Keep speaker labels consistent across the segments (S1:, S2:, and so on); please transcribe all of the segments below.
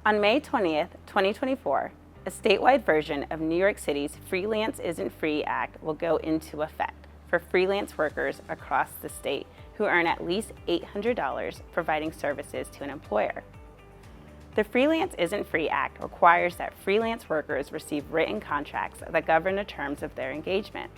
S1: On May 20th, 2024, a statewide version of New York City's Freelance Isn't Free Act will go into effect for freelance workers across the state who earn at least $800 providing services to an employer. The Freelance Isn't Free Act requires that freelance workers receive written contracts that govern the terms of their engagement.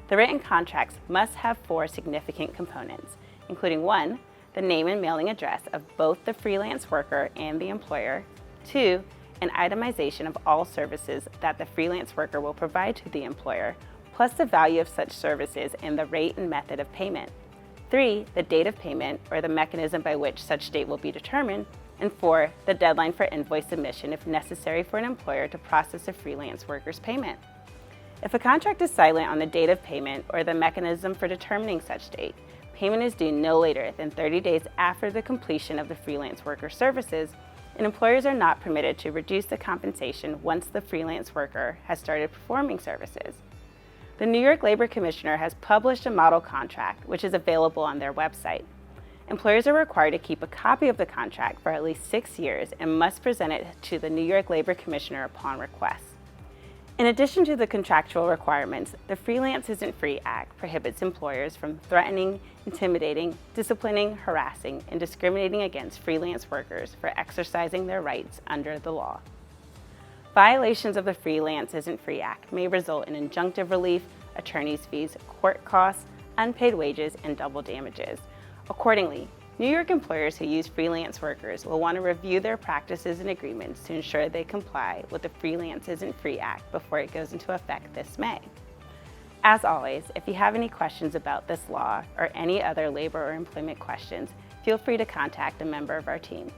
S1: The written contracts must have 4 significant components, including 1, the name and mailing address of both the freelance worker and the employer, 2, an itemization of all services that the freelance worker will provide to the employer, plus the value of such services and the rate and method of payment, 3, the date of payment or the mechanism by which such date will be determined, and 4, the deadline for invoice submission if necessary for an employer to process a freelance worker's payment. If a contract is silent on the date of payment or the mechanism for determining such date, payment is due no later than 30 days after the completion of the freelance worker's services, and employers are not permitted to reduce the compensation once the freelance worker has started performing services. The New York Labor Commissioner has published a model contract, which is available on their website. Employers are required to keep a copy of the contract for at least 6 years and must present it to the New York Labor Commissioner upon request. In addition to the contractual requirements, the Freelance Isn't Free Act prohibits employers from threatening, intimidating, disciplining, harassing, and discriminating against freelance workers for exercising their rights under the law. Violations of the Freelance Isn't Free Act may result in injunctive relief, attorney's fees, court costs, unpaid wages, and double damages. Accordingly, New York employers who use freelance workers will want to review their practices and agreements to ensure they comply with the Freelance Isn't Free Act before it goes into effect this May. As always, if you have any questions about this law or any other labor or employment questions, feel free to contact a member of our team.